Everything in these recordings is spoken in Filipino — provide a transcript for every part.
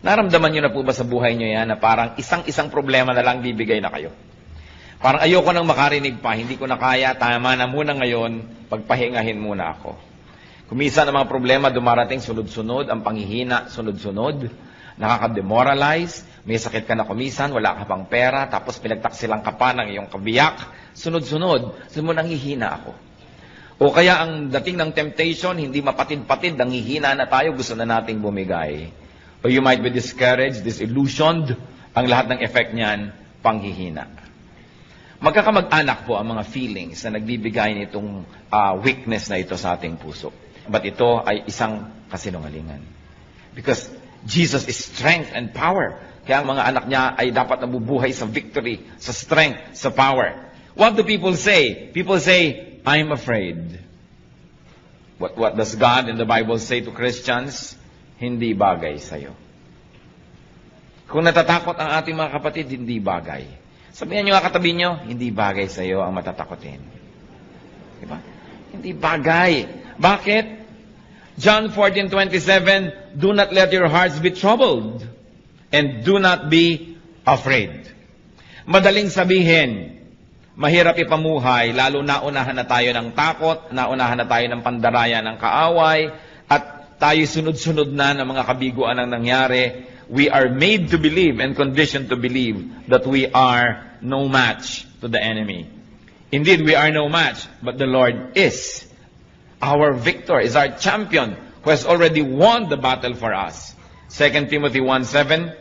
Naramdaman nyo na po ba sa buhay nyo yan na parang isang problema na lang bibigay na kayo? Parang ayoko nang makarinig pa, hindi ko na kaya, tama na muna ngayon, pagpahingahin muna ako. Kumisa ng mga problema dumarating sunod-sunod, ang panghihina sunod-sunod, nakaka-demoralize, may sakit ka na kumisan, wala ka pang pera, tapos pinagtaksilang ka pa ng iyong kabiyak, sunod-sunod, nanghihina ako. O kaya ang dating ng temptation, hindi mapatid-patid, nanghihina na tayo, gusto na nating bumigay. Or you might be discouraged, disillusioned, ang lahat ng effect niyan, panghihina. Magkakamag-anak po ang mga feelings na nagbibigay nitong weakness na ito sa ating puso. But ito ay isang kasinungalingan. Because Jesus is strength and power. Kaya ang mga anak niya ay dapat nabubuhay sa victory, sa strength, sa power. What do people say? People say, I'm afraid. What does God in the Bible say to Christians? Hindi bagay sa'yo. Kung natatakot ang ating mga kapatid, hindi bagay. Sabihan nyo nga katabi nyo, hindi bagay sa'yo ang matatakotin. Diba? Hindi bagay. Bakit? John 14:27, do not let your hearts be troubled and do not be afraid. Madaling sabihin, mahirap ipamuhay, lalo naunahan na tayo ng takot, naunahan na tayo ng pandaraya ng kaaway, at tayo sunod-sunod na ng mga kabiguan ang nangyari. We are made to believe and conditioned to believe that we are no match to the enemy. Indeed, we are no match, but the Lord is. Our victor is our champion who has already won the battle for us. 2 Timothy 1:7,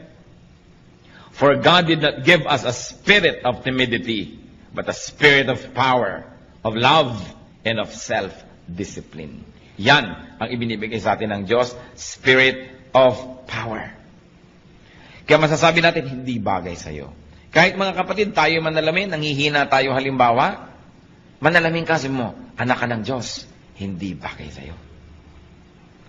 for God did not give us a spirit of timidity, but a spirit of power, of love, and of self-discipline. Yan ang ibinibigay sa atin ng Diyos, spirit of power. Kaya masasabi natin, hindi bagay sa'yo. Kahit mga kapatid, tayo manalamin, nanghihina tayo halimbawa, manalamin kasi mo, anak ka ng Diyos, hindi bagay sa'yo.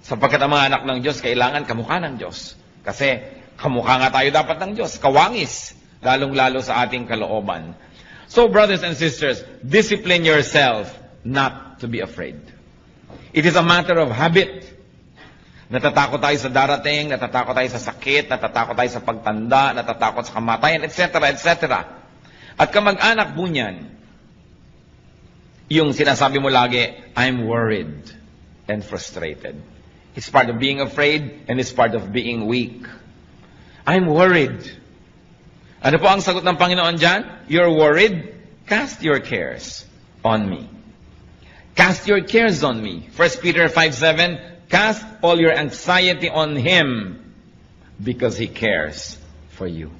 Sapagkat ang mga anak ng Diyos, kailangan kamukha ng Diyos. Kasi kamukha nga tayo dapat ng Diyos, kawangis, lalong-lalo sa ating kalooban. So, brothers and sisters, discipline yourself not to be afraid. It is a matter of habit. Natatakot tayo sa darating, natatakot tayo sa sakit, natatakot tayo sa pagtanda, natatakot sa kamatayan, etc., etc. At kamag-anak po niyan, yung sinasabi mo lagi, I'm worried and frustrated. It's part of being afraid and it's part of being weak. I'm worried. Ano po ang sagot ng Panginoon dyan? You're worried? Cast your cares on me. Cast your cares on me. 1 Peter 5:7, cast all your anxiety on Him because He cares for you.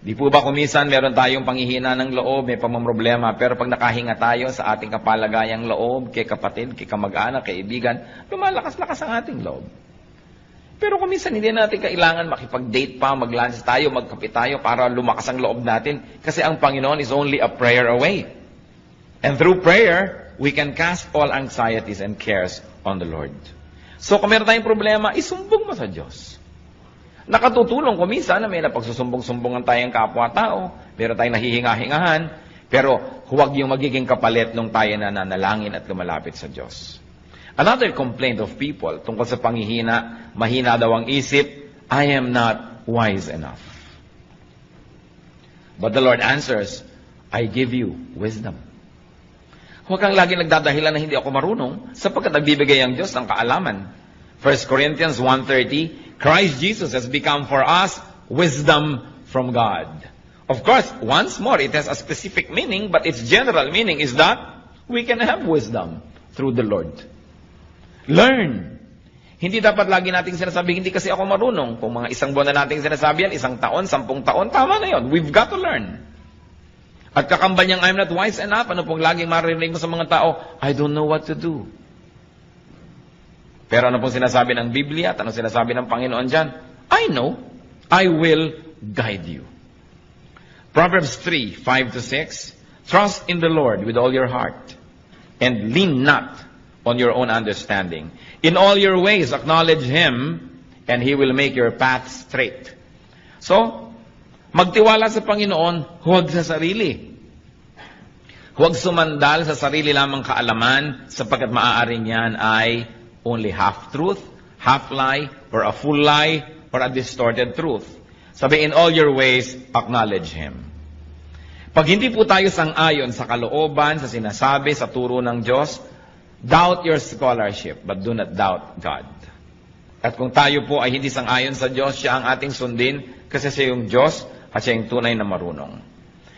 Di po ba kumisan meron tayong panghihina ng loob, may pamamroblema, pero pag nakahinga tayo sa ating kapalagayang loob, kay kapatid, kay kamag-anak, kay ibigan, lumalakas-lakas ang ating loob. Pero kuminsan hindi natin kailangan makipag-date pa, mag-lunch tayo, magkape tayo para lumakas ang loob natin. Kasi ang Panginoon is only a prayer away. And through prayer, we can cast all anxieties and cares on the Lord. So kung meron tayong problema, isumbong mo sa Diyos. Nakatutulong kuminsan na may napagsusumbong-sumbongan tayong kapwa-tao, meron tayong nahihinga-hingahan, pero huwag yung magiging kapalit nung tayo na nanalangin at lumalapit sa Diyos. Another complaint of people tungkol sa panghihina, mahina daw ang isip, I am not wise enough. But the Lord answers, I give you wisdom. Huwag kang lagi nagdadahilan na hindi ako marunong, sapagkat nagbibigay ang Diyos ng kaalaman. 1 Corinthians 1:30, Christ Jesus has become for us wisdom from God. Of course, once more, it has a specific meaning, but its general meaning is that we can have wisdom through the Lord. Learn. Hindi dapat lagi nating sinasabi, hindi kasi ako marunong. Kung mga isang buwan na nating sinasabi yan, 1 taon, 10 taon, tama na yun. We've got to learn. At kakamba niyang, I'm not wise enough. Ano pong laging maririnig mo sa mga tao? I don't know what to do. Pero ano pong sinasabi ng Biblia at ano sinasabi ng Panginoon dyan? I know. I will guide you. Proverbs 3:5-6, trust in the Lord with all your heart and lean not on your own understanding. In all your ways acknowledge Him and He will make your path straight. So, magtiwala sa Panginoon, huwag sa sarili. Huwag sumandal sa sarili lamang kaalaman sapagkat maaaring yan ay only half-truth, half-lie, or a full lie, or a distorted truth. Sabi, in all your ways, acknowledge Him. Pag hindi po tayo sang-ayon sa kalooban, sa sinasabi, sa turo ng Diyos, doubt your scholarship, but do not doubt God. At kung tayo po ay hindi sang-ayon sa Diyos, siya ang ating sundin kasi siya yung Diyos at siya yung tunay na marunong.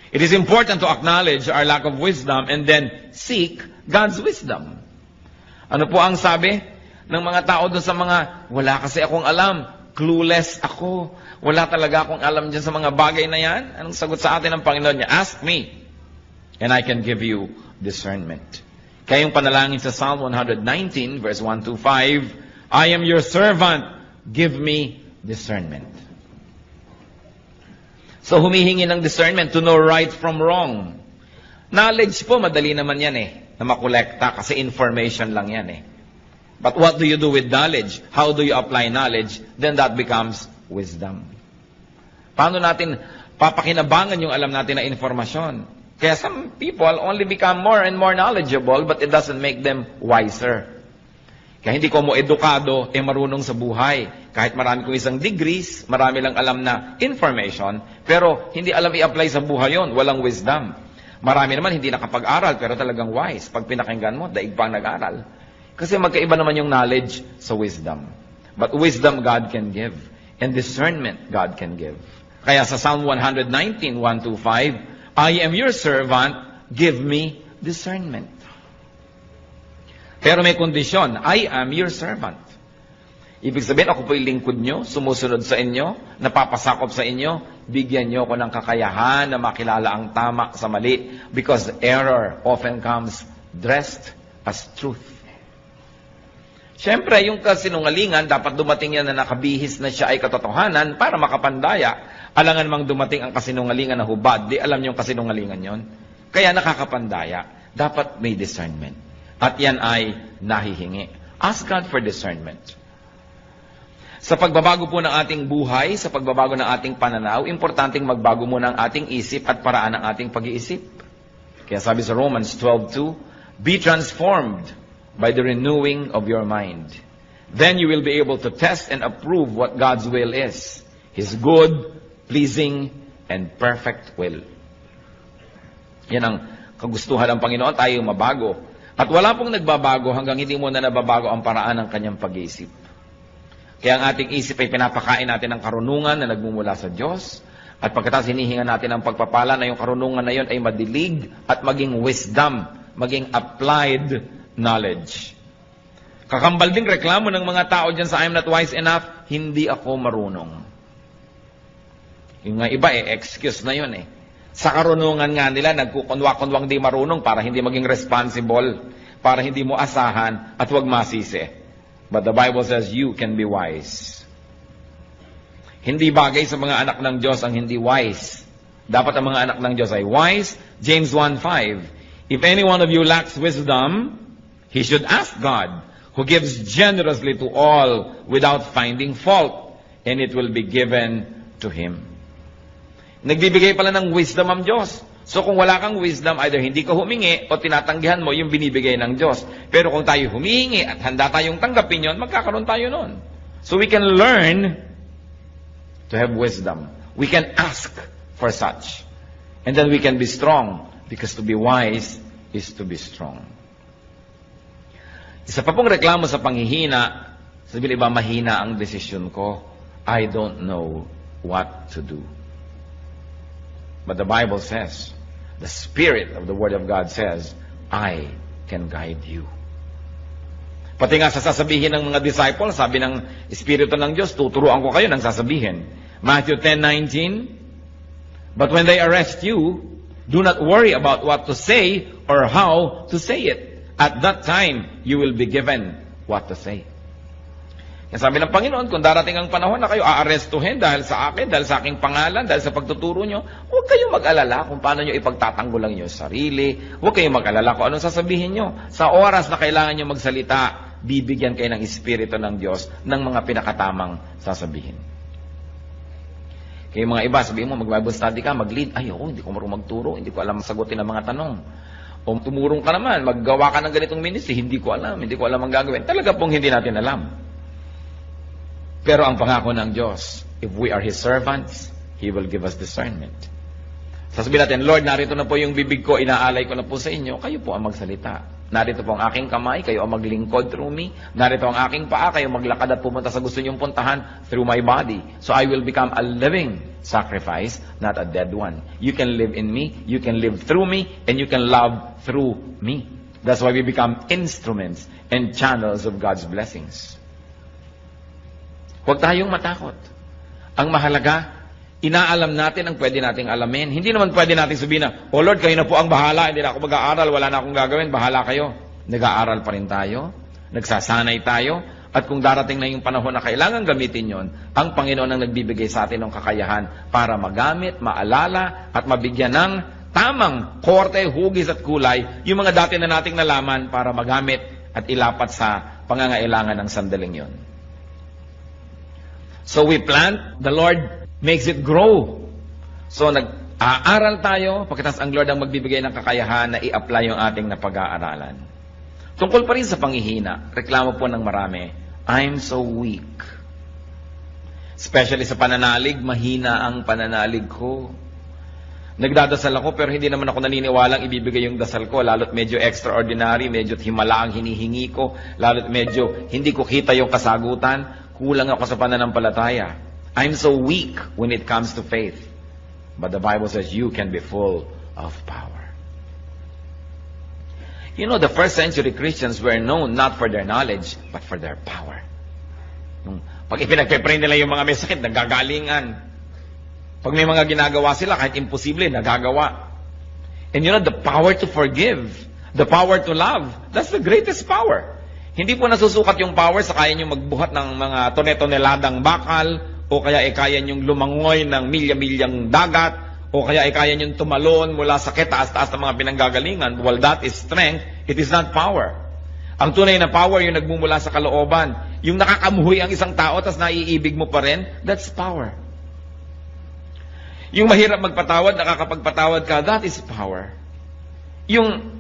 It is important to acknowledge our lack of wisdom and then seek God's wisdom. Ano po ang sabi ng mga tao doon sa mga, wala kasi akong alam, clueless ako, wala talaga akong alam dyan sa mga bagay na yan? Anong sagot sa atin ng Panginoon niya? Ask me, and I can give you discernment. Kaya yung panalangin sa Psalm 119, verse 1 to 5, I am your servant, give me discernment. So humihingi ng discernment to know right from wrong. Knowledge po, madali naman yan na makolekta kasi information lang yan But what do you do with knowledge? How do you apply knowledge? Then that becomes wisdom. Paano natin papakinabangan yung alam natin na informasyon? Kaya some people only become more and more knowledgeable but it doesn't make them wiser. Kaya hindi ko mo edukado, marunong sa buhay. Kahit marami kong isang degrees, marami lang alam na information, pero hindi alam i-apply sa buhay yon, walang wisdom. Marami naman hindi nakapag-aral, pero talagang wise. Pag pinakinggan mo, daig pang nag-aral. Kasi magkaiba naman yung knowledge sa wisdom. But wisdom God can give, and discernment God can give. Kaya sa Psalm 119, 1 to 5, I am your servant, give me discernment. Pero may kondisyon, I am your servant. Ibig sabihin, ako po yung lingkod nyo, sumusunod sa inyo, napapasakop sa inyo, bigyan nyo ko ng kakayahan na makilala ang tama sa mali because error often comes dressed as truth. Siyempre, yung kasinungalingan, dapat dumating yan na nakabihis na siya ay katotohanan para makapandaya. Alangan mang dumating ang kasinungalingan na hubad, di alam yung kasinungalingan yon. Kaya nakakapandaya. Dapat may discernment. At yan ay nahihingi. Ask God for discernment. Sa pagbabago po ng ating buhay, sa pagbabago ng ating pananaw, importanteng magbago muna ang ating isip at paraan ng ating pag-iisip. Kaya sabi sa Romans 12:2, be transformed by the renewing of your mind. Then you will be able to test and approve what God's will is. His good, pleasing, and perfect will. Yan ang kagustuhan ng Panginoon, tayo mabago. At wala pong nagbabago hanggang hindi mo na nababago ang paraan ng kanyang pag-iisip. Kaya ang ating isip ay pinapakain natin ng karunungan na nagmumula sa Diyos. At pagkatapos hinihinga natin ang pagpapala na yung karunungan na yun ay madilig at maging wisdom, maging applied knowledge. Kakambal ding reklamo ng mga tao dyan sa I'm not wise enough, hindi ako marunong. Yung nga iba excuse na yun Sa karunungan nga nila, nagkukunwa-kunwang di marunong para hindi maging responsible, para hindi mo asahan at huwag masisi. But the Bible says you can be wise. Hindi bagay sa mga anak ng Diyos ang hindi wise. Dapat ang mga anak ng Diyos ay wise. James 1:5, if any one of you lacks wisdom, he should ask God, who gives generously to all without finding fault, and it will be given to him. Nagbibigay pala ng wisdom ang Diyos. So kung wala kang wisdom, either hindi ka humingi o tinatanggihan mo yung binibigay ng Diyos. Pero kung tayo humihingi at handa tayong tanggapin yon, magkakaroon tayo nun. So we can learn to have wisdom. We can ask for such. And then we can be strong because to be wise is to be strong. Isa pa pong reklamo sa panghihina, sabihin iba, mahina ang desisyon ko. I don't know what to do. But the Bible says, the Spirit of the Word of God says, I can guide you. Pati nga sa sasabihin ng mga disciples, sabi ng Espiritu ng Diyos, tuturuan ko kayo ng sasabihin. Matthew 10:19, but when they arrest you, do not worry about what to say or how to say it. At that time, you will be given what to say. Kaya sabi ng Panginoon, kung darating ang panahon na kayo aarestuhin dahil sa akin, dahil sa aking pangalan, dahil sa pagtuturo nyo, huwag kayong mag-alala kung paano nyo ipagtatanggol ang inyong sarili. Huwag kayong mag-alala kung anong sasabihin nyo. Sa oras na kailangan nyo magsalita, bibigyan kayo ng Espiritu ng Diyos ng mga pinakatamang sasabihin. Kaya mga iba, sabihin mo, mag-Bible study ka, mag-lead. Ay, hindi ko marunong magturo, hindi ko alam sagutin ang mga tanong. O tumurong ka naman, maggawa ka ng ganitong ministry, hindi ko alam ang gagawin. Talaga pong hindi natin alam. Pero ang pangako ng Diyos, if we are His servants, He will give us discernment. Sasabihin natin, Lord, narito na po yung bibig ko, inaalay ko na po sa inyo, kayo po ang magsalita. Narito po ang aking kamay, kayo ang maglingkod through me. Narito ang aking paa, kayo maglakad at pumunta sa gusto niyong puntahan through my body. So I will become a living sacrifice, not a dead one. You can live in me, you can live through me, and you can love through me. That's why we become instruments and channels of God's blessings. Huwag tayong matakot. Ang mahalaga, inaalam natin ang pwede nating alamin. Hindi naman pwede natin sabihin na, oh Lord, kayo na po ang bahala, hindi na ako mag-aaral, wala na akong gagawin, bahala kayo. Nag-aaral pa rin tayo, nagsasanay tayo, at kung darating na yung panahon na kailangan gamitin yon, ang Panginoon ang nagbibigay sa atin ng kakayahan para magamit, maalala, at mabigyan ng tamang korte, hugis at kulay, yung mga dati na nating nalaman para magamit at ilapat sa pangangailangan ng sandaling yon. So we plant, the Lord makes it grow. So nag-aaral tayo, pagkatapos ang Lord ang magbibigay ng kakayahan na i-apply yung ating napag-aaralan. Tungkol pa rin sa panghihina, reklamo po ng marami, I'm so weak. Especially sa pananalig, mahina ang pananalig ko. Nagdadasal ako pero hindi naman ako naniniwalang ibibigay yung dasal ko, lalo't medyo extraordinary, medyo himala ang hinihingi ko, lalo't medyo hindi ko kita yung kasagutan, kulang ako sa pananampalataya. I'm so weak when it comes to faith. But the Bible says you can be full of power. You know, the first century Christians were known not for their knowledge, but for their power. Pag ipinagpe-pray nila yung mga may sakit, nagagalingan. Pag may mga ginagawa sila, kahit imposible, nagagawa. And you know, the power to forgive, the power to love, that's the greatest power. Hindi po nasusukat yung power sa kaya nyo magbuhat ng mga tone-toneladang bakal, o kaya kaya niyong lumangoy ng milya-milyang dagat, o kaya kaya niyong tumalon mula sa taas-taas ng mga pinanggagalingan. Well, that is strength. It is not power. Ang tunay na power, yung nagmumula sa kalooban. Yung nakakamuhoy ang isang tao, tas naiibig mo pa rin, that's power. Yung mahirap magpatawad, nakakapagpatawad ka, that is power. Yung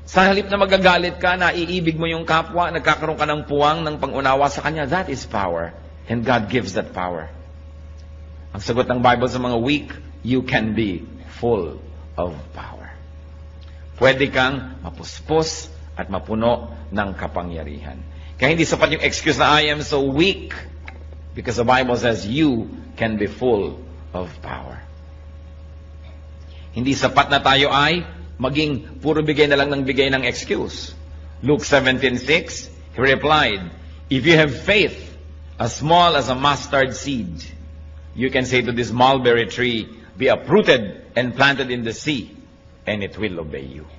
sa halip na magagalit ka, naiibig mo yung kapwa, nagkakaroon ka ng puwang ng pangunawa sa kanya, that is power. And God gives that power. Ang sagot ng Bible sa mga weak, you can be full of power. Pwede kang mapuspos at mapuno ng kapangyarihan. Kaya hindi sapat yung excuse na I am so weak, because the Bible says you can be full of power. Hindi sapat na tayo ay maging puro bigay na lang ng bigay ng excuse. Luke 17:6, He replied, if you have faith as small as a mustard seed, you can say to this mulberry tree, be uprooted and planted in the sea, and it will obey you.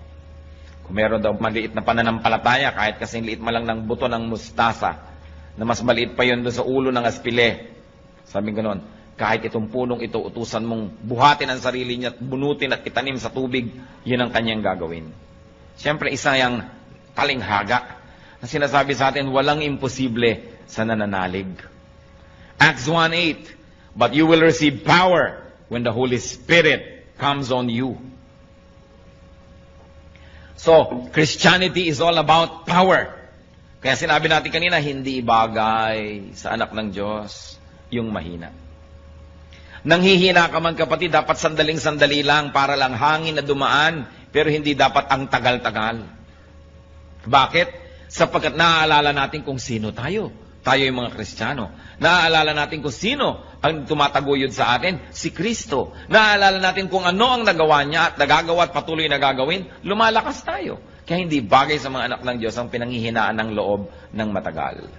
Kung meron daw maliit na pananampalataya, kahit kasing liit man lang ng buto ng mustasa, na mas maliit pa yun doon sa ulo ng aspile, sabi ganoon, kahit itong punong ito, utusan mong buhatin ang sarili niya at bunutin at itanim sa tubig, yun ang kanyang gagawin. Siyempre, isa yung talinghaga na sinasabi sa atin, walang imposible sa nananalig. Acts 1:8, but you will receive power when the Holy Spirit comes on you. So, Christianity is all about power. Kaya sinabi natin kanina, hindi bagay sa anak ng Diyos yung mahina. Nanghihina ka man kapatid, dapat sandaling-sandali lang para lang hangin na dumaan, pero hindi dapat ang tagal-tagal. Bakit? Sapagkat naaalala natin kung sino tayo. Tayo yung mga Kristiyano. Naaalala natin kung sino ang tumataguyod sa atin, si Kristo. Naaalala natin kung ano ang nagawa niya at nagagawa at patuloy na gagawin, lumalakas tayo. Kaya hindi bagay sa mga anak ng Diyos ang pinanghihinaan ng loob ng matagal.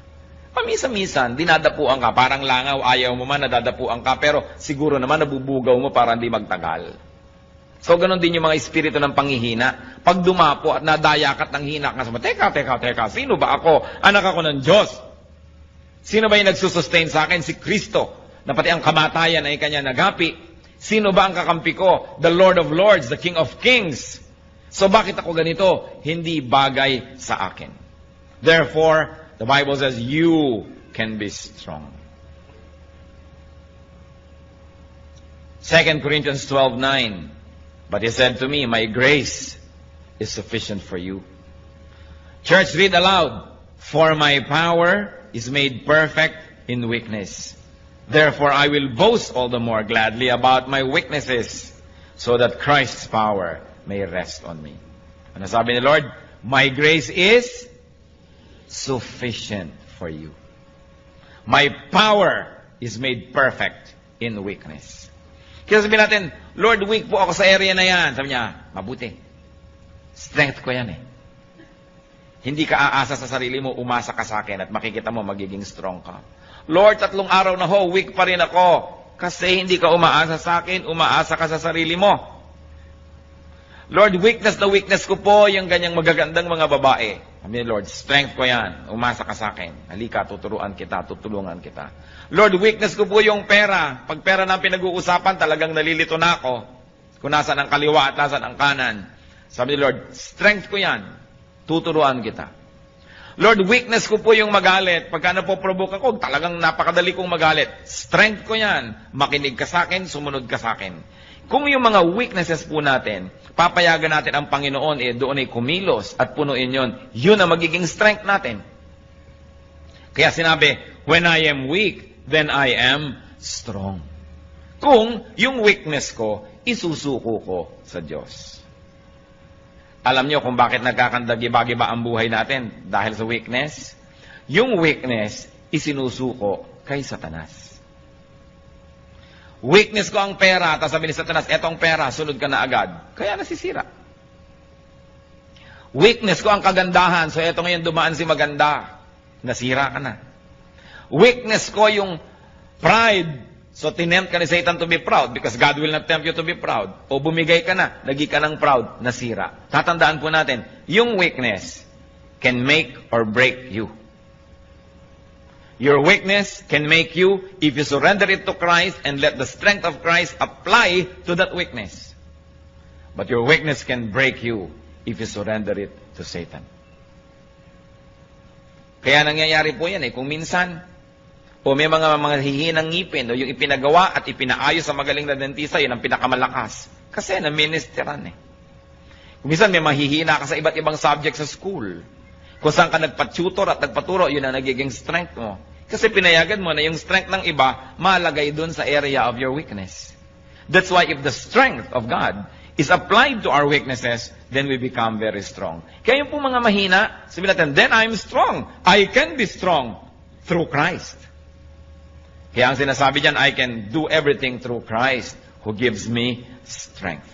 Pamisa-misan, dinadapuan ka, parang langaw, ayaw mo man, nadadapuan ka, pero siguro naman nabubugaw mo para hindi magtagal. So, ganon din yung mga espiritu ng panghihina. Pag dumapo at nadayakat ng hina ka, teka, sino ba ako? Anak ako ng Diyos. Sino ba yung nagsusustain sa akin? Si Kristo, na pati ang kamatayan ay kanya nagapi. Sino ba ang kakampi ko? The Lord of Lords, the King of Kings. So, bakit ako ganito? Hindi bagay sa akin. Therefore, the Bible says, you can be strong. 2 Corinthians 12:9. But he said to me, my grace is sufficient for you. Church, read aloud. For my power is made perfect in weakness. Therefore, I will boast all the more gladly about my weaknesses, so that Christ's power may rest on me. Ano sabi ni Lord? My grace is sufficient for you. My power is made perfect in weakness. Kaya sabihin natin, Lord, weak po ako sa area na yan. Sabi niya, mabuti. Strength ko yan eh. Hindi ka aasa sa sarili mo, umasa ka sa akin at makikita mo magiging strong ka. Lord, 3 araw na ho, weak pa rin ako. Kasi hindi ka umaasa sa akin, umaasa ka sa sarili mo. Lord, weakness na weakness ko po, yung ganyang magagandang mga babae. Sabi Lord, strength ko yan, umasa ka sa akin. Halika, tuturuan kita, tutulungan kita. Lord, weakness ko po yung pera. Pag pera na pinag-uusapan, talagang nalilito na ako. Kung nasan ang kaliwa at nasan ang kanan. Sabi ni Lord, strength ko yan, tuturuan kita. Lord, weakness ko po yung magalit. Pagka napoprovoke ako, talagang napakadali kong magalit. Strength ko yan. Makinig ka sa akin, sumunod ka sa akin. Kung yung mga weaknesses po natin, papayagan natin ang Panginoon, doon ay kumilos at punuin yun. Yun ang magiging strength natin. Kaya sinabi, when I am weak, then I am strong. Kung yung weakness ko, isusuko ko sa Diyos. Alam niyo kung bakit nagkakandagi-giba ang buhay natin? Dahil sa weakness. Yung weakness, isinusuko kay Satanas. Weakness ko ang pera, tapos sabi ni Satanas, etong pera, sunod ka na agad. Kaya nasisira. Weakness ko ang kagandahan, so eto ngayon dumaan si maganda. Nasira ka na. Weakness ko yung pride, so tinempt ka ni Satan to be proud because God will not tempt you to be proud. O bumigay ka na, naging ka ng proud, nasira. Tatandaan po natin, yung weakness can make or break you. Your weakness can make you if you surrender it to Christ and let the strength of Christ apply to that weakness. But your weakness can break you if you surrender it to Satan. Kaya nangyayari po yan kung minsan, o may mga hihinang ngipin, o yung ipinagawa at ipinaayos sa magaling na dentista, yun ang pinakamalakas. Kasi na-ministeran Kung minsan may mahihina ka sa iba't ibang subject sa school. Kung saan ka nagpa-tutor at nagpaturo, yun ang nagiging strength mo. Kasi pinayagan mo na yung strength ng iba, malagay dun sa area of your weakness. That's why if the strength of God is applied to our weaknesses, then we become very strong. Kaya yung po mga mahina, sabihin natin, then I'm strong. I can be strong through Christ. Kaya ang sinasabi dyan, I can do everything through Christ who gives me strength.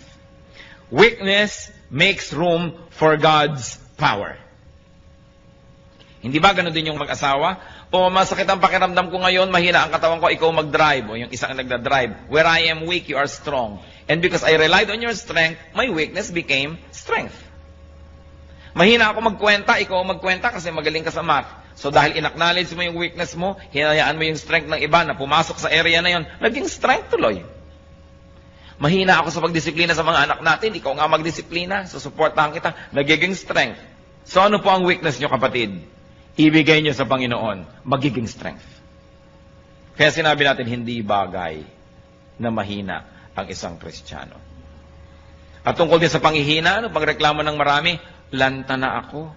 Weakness makes room for God's power. Hindi ba ganun din yung mag-asawa? O masakit ang pakiramdam ko ngayon, mahina ang katawan ko, ikaw mag-drive. O yung isang nagda-drive. Where I am weak, you are strong. And because I relied on your strength, my weakness became strength. Mahina ako magkwenta, ikaw magkwenta kasi magaling ka sa math. So dahil in-acknowledge mo yung weakness mo, hinayaan mo yung strength ng iba na pumasok sa area na yon, naging strength tuloy. Mahina ako sa pagdisiplina sa mga anak natin, ikaw nga magdisiplina, susuportahan kita, nagiging strength. So ano po ang weakness nyo, kapatid? Ibigay nyo sa Panginoon, magiging strength. Kaya sinabi natin, hindi bagay na mahina ang isang Kristiyano. At tungkol din sa panghihina, pagreklamo ng marami, lanta na ako.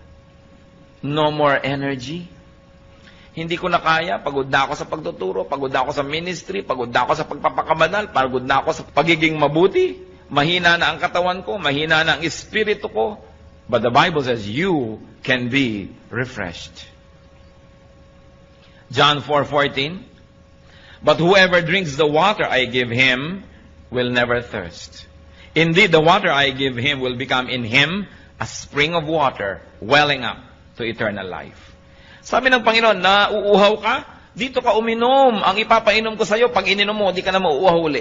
No more energy. Hindi ko na kaya, pagod na ako sa pagtuturo, pagod na ako sa ministry, pagod na ako sa pagpapakabanal, pagod na ako sa pagiging mabuti. Mahina na ang katawan ko, mahina na ang espiritu ko. But the Bible says, you can be refreshed. John 4:14, but whoever drinks the water I give him will never thirst. Indeed, the water I give him will become in him a spring of water welling up to eternal life. Sabi ng Panginoon, nauuhaw ka? Dito ka uminom. Ang ipapainom ko sa iyo, pag ininom mo, di ka na mauuhaw uli.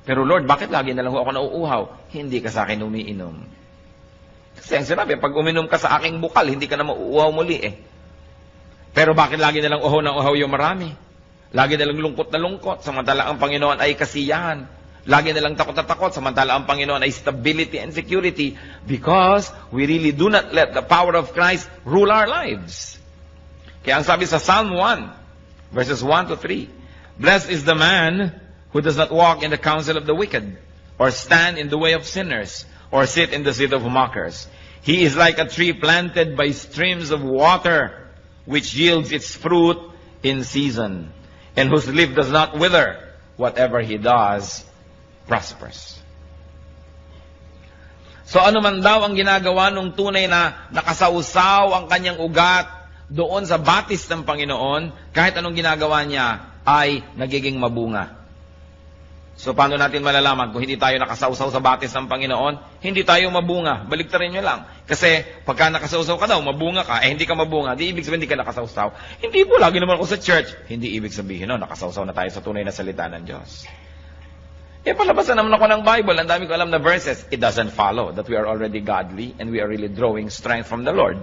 Pero Lord, bakit lagi na lang ako nauuhaw? Hindi ka sa akin umiinom. Kasi ang sinabi, pag uminom ka sa aking bukal, hindi ka na mauuhaw muli Pero bakit lagi na lang uhaw ng uhaw yung marami? Lagi na lang lungkot na lungkot, samantala ang Panginoon ay kasiyahan. Lagi na lang takot na takot, samantala ang Panginoon ay stability and security because we really do not let the power of Christ rule our lives. Kaya ang sabi sa Psalm 1, verses 1 to 3, blessed is the man who does not walk in the counsel of the wicked, or stand in the way of sinners, or sit in the seat of mockers. He is like a tree planted by streams of water, which yields its fruit in season, and whose leaf does not wither. Whatever he does prospers. So ano man daw ang ginagawa ng tunay na nakasausaw ang kanyang ugat doon sa batis ng Panginoon, kahit anong ginagawa niya ay nagiging mabunga. So paano natin malalaman kung hindi tayo nakasausaw sa batis ng Panginoon? Hindi tayo mabunga. Baliktarin nyo lang. Kasi pagka nakasausaw ka daw, mabunga ka, hindi ka mabunga, di ibig sabihin hindi ka nakasausaw. Hindi po, lagi naman ako sa church. Hindi ibig sabihin, no, nakasausaw na tayo sa tunay na salita ng Diyos. Palabasan naman ako ng Bible, ang dami ko alam na verses. It doesn't follow that we are already godly and we are really drawing strength from the Lord.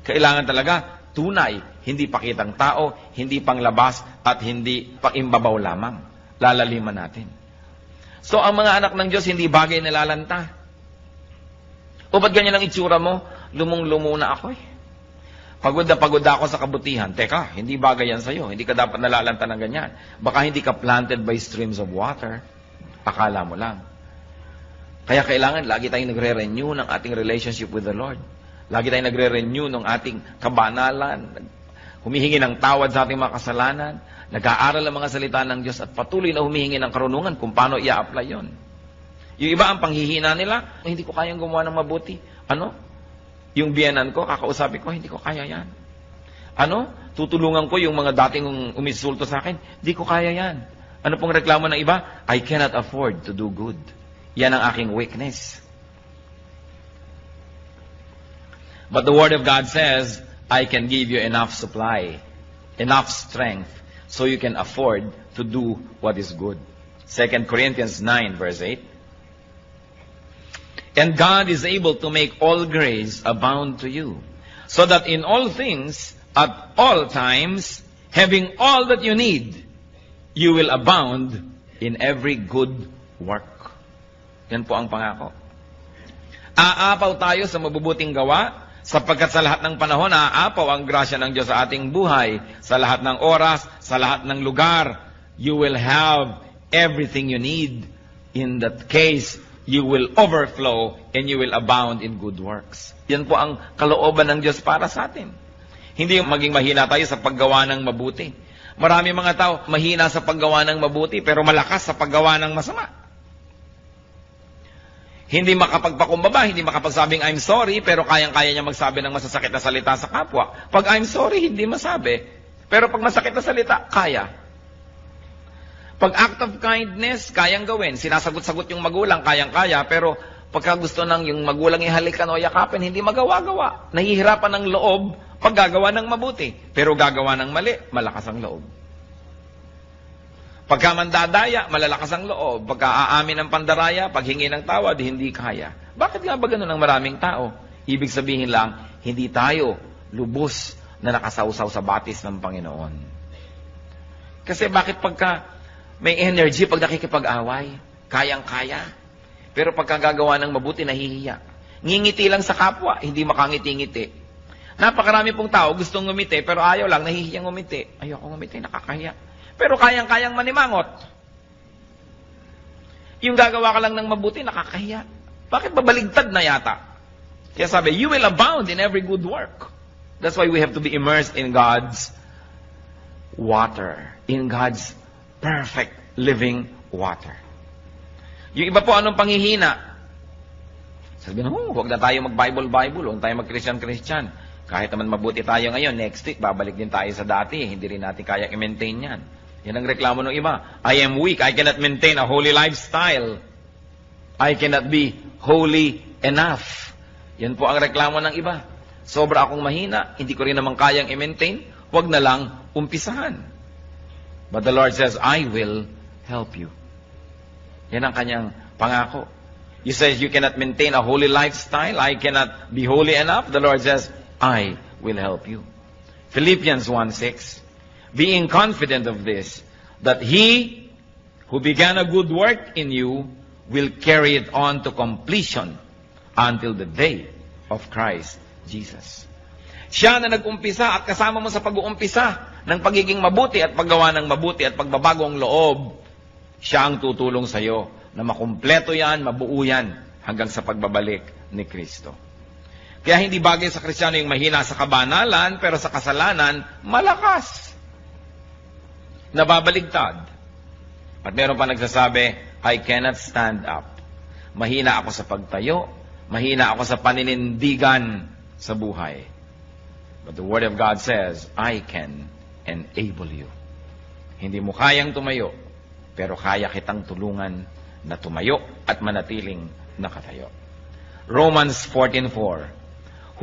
Kailangan talaga tunay, hindi pakitang tao, hindi panglabas, at hindi pakimbabaw lamang. Lalaliman natin. So, ang mga anak ng Diyos, hindi bagay na lalanta. O ba't ganyan ang itsura mo? Lumong-lumo na ako eh. Pagod na pagod ako sa kabutihan. Teka, hindi bagay yan sa'yo. Hindi ka dapat nalalanta ng ganyan. Baka hindi ka planted by streams of water. Akala mo lang. Kaya kailangan lagi tayong nagre-renew ng ating relationship with the Lord. Lagi tayong nagre-renew ng ating kabanalan. Humihingi ng tawad sa ating mga kasalanan. Nag-aaral ang mga salita ng Diyos at patuloy na humihingi ng karunungan kung paano i-apply yon. Yung iba ang panghihina nila, hindi ko kayang gumawa ng mabuti. Ano? Yung biyenan ko, kakausapin ko, hindi ko kaya yan. Ano? Tutulungan ko yung mga dating umisulto sa akin, hindi ko kaya yan. Ano pong reklamo ng iba? I cannot afford to do good. Yan ang aking weakness. But the Word of God says, I can give you enough supply, enough strength, so you can afford to do what is good. 2 Corinthians 9, verse 8. And God is able to make all grace abound to you, so that in all things, at all times, having all that you need, you will abound in every good work. Yan po ang pangako. Aapaw tayo sa mabubuting gawa, sapagkat sa lahat ng panahon, aapaw ang grasya ng Diyos sa ating buhay. Sa lahat ng oras, sa lahat ng lugar, you will have everything you need. In that case, you will overflow and you will abound in good works. Yan po ang kalooban ng Diyos para sa atin. Hindi maging mahina tayo sa paggawa ng mabuti. Marami mga tao mahina sa paggawa ng mabuti pero malakas sa paggawa ng masama. Hindi makapagpakumbaba, hindi makapagsabing I'm sorry, pero kayang-kaya niya magsabi ng masasakit na salita sa kapwa. Pag I'm sorry, hindi masabi. Pero pag masakit na salita, kaya. Pag act of kindness, kayang gawin. Sinasagot-sagot yung magulang, kayang-kaya. Pero pagka gusto ng yung magulang ihalikan o yakapin, hindi magawa-gawa. Nahihirapan ng loob pag gagawa ng mabuti. Pero gagawa ng mali, malakas ang loob. Pagka mandadaya, malalakas ang loob. Pagka aamin ng pandaraya, paghingi ng tawad, hindi kaya. Bakit nga ba ganun ang maraming tao? Ibig sabihin lang, hindi tayo lubos na nakasawsaw sa batis ng Panginoon. Kasi bakit pagka may energy, pag nakikipag-away, kayang-kaya. Pero pagka gagawa ng mabuti, nahihiya. Ngingiti lang sa kapwa, hindi makangiti-ngiti. Napakarami pong tao gustong ngumiti, pero ayaw lang, nahihiyang ngumiti. Ayoko ngumiti, nakakahiya. Pero kayang-kayang manimangot. Yung gagawa ka lang ng mabuti, nakakahiya. Bakit babaligtad na yata? Kaya sabi, you will abound in every good work. That's why we have to be immersed in God's water. In God's perfect living water. Yung iba po, anong panghihina? Sabi na, huwag na tayo mag-Bible, huwag tayo mag-Christian. Kahit naman mabuti tayo ngayon, next week, babalik din tayo sa dati. Hindi rin natin kaya i-maintain yan. Yan ang reklamo ng iba. I am weak. I cannot maintain a holy lifestyle. I cannot be holy enough. Yan po ang reklamo ng iba. Sobra akong mahina. Hindi ko rin naman kayang i-maintain. Huwag na lang umpisahan. But the Lord says, I will help you. Yan ang kanyang pangako. You say you cannot maintain a holy lifestyle. I cannot be holy enough. The Lord says, I will help you. Philippians 1:6. Being confident of this, that He who began a good work in you will carry it on to completion until the day of Christ Jesus. Siya na nag-umpisa at kasama mo sa pag-uumpisa ng pagiging mabuti at paggawa ng mabuti at pagbabagong loob, siya ang tutulong sa iyo na makumpleto yan, mabuo yan hanggang sa pagbabalik ni Kristo. Kaya hindi bagay sa Kristiyano yung mahina sa kabanalan, pero sa kasalanan, malakas. nababaligtad. At meron pa nagsasabi, I cannot stand up. Mahina ako sa pagtayo, mahina ako sa paninindigan sa buhay. But the Word of God says, I can enable you. Hindi mo kayang tumayo, pero kaya kitang tulungan na tumayo at manatiling nakatayo. Romans 14:4.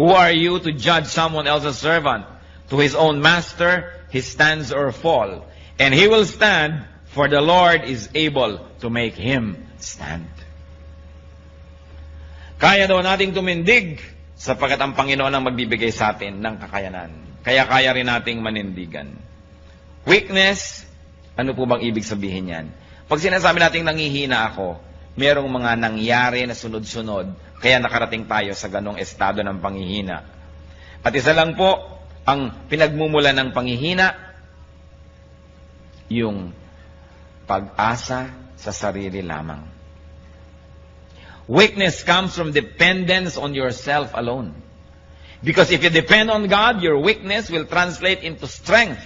Who are you to judge someone else's servant? To his own master, he stands or fall. And he will stand, for the Lord is able to make him stand. Kaya daw nating tumindig sapagkat ang Panginoon ang magbibigay sa atin ng kakayanan. Kaya kaya rin nating manindigan. Weakness, ano po bang ibig sabihin yan? Pag sinasabi nating nangihina ako, merong mga nangyari na sunod-sunod, kaya nakarating tayo sa ganong estado ng panghihina. At isa lang po, ang pinagmumula ng panghihina, yung pag-asa sa sarili lamang. Weakness comes from dependence on yourself alone. Because if you depend on God, your weakness will translate into strength.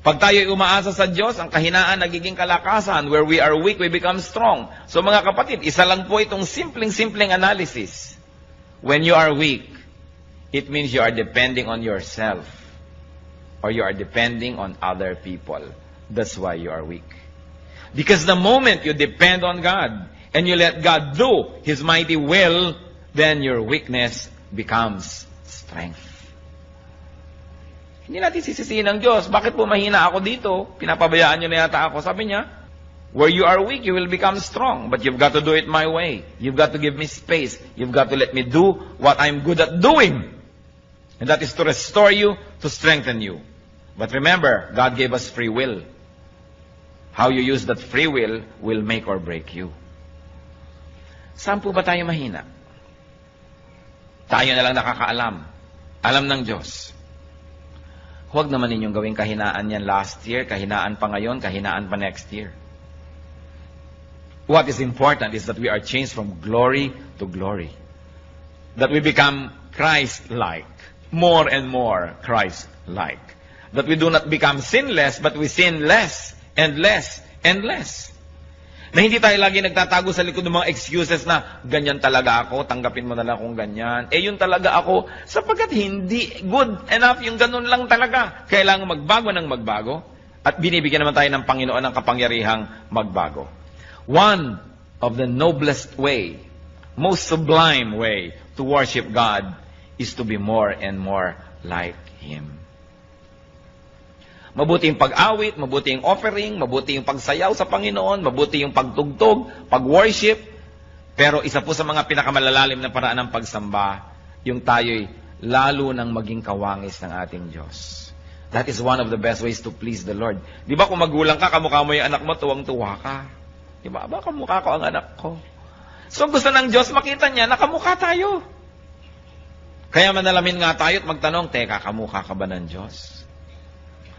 Pag tayo'y umaasa sa Diyos, ang kahinaan nagiging kalakasan. Where we are weak, we become strong. So mga kapatid, isa lang po itong simpleng analysis. When you are weak, it means you are depending on yourself. Or you are depending on other people. That's why you are weak. Because the moment you depend on God, and you let God do His mighty will, then your weakness becomes strength. Hindi natin sisisihin ng Diyos. Bakit po mahina ako dito? Pinapabayaan niyo na yata ako. Sabi niya, where you are weak, you will become strong. But you've got to do it my way. You've got to give me space. You've got to let me do what I'm good at doing. And that is to restore you, to strengthen you. But remember, God gave us free will. How you use that free will make or break you. Saan po ba tayo mahina? Tayo na lang nakakaalam. Alam ng Diyos. Huwag naman ninyong gawing kahinaan yan last year, kahinaan pa ngayon, kahinaan pa next year. What is important is that we are changed from glory to glory. That we become Christ-like. More and more Christ-like. That we do not become sinless, but we sin less and less and less. Na hindi tayo lagi nagtatago sa likod ng mga excuses na, ganyan talaga ako, tanggapin mo na lang kung ganyan. Yun talaga ako, sapagkat hindi good enough yung ganun lang talaga. Kailangan magbago ng magbago. At binibigyan naman tayo ng Panginoon ng kapangyarihang magbago. One of the noblest way, most sublime way to worship God is to be more and more like Him. Mabuti yung pag-awit, mabuti yung offering, mabuti yung pagsayaw sa Panginoon, mabuti yung pagtugtog, pag-worship. Pero isa po sa mga pinakamalalalim na paraan ng pagsamba, yung tayo'y lalo nang maging kawangis ng ating Diyos. That is one of the best ways to please the Lord. Di ba kung magulang ka, kamukha mo yung anak mo, tuwang-tuwa ka. Di ba? Kamukha ko ang anak ko. So gusto ng Diyos, makita niya na kamukha tayo. Kaya manalamin nga tayo at magtanong, teka, kamukha ka ba ng Diyos?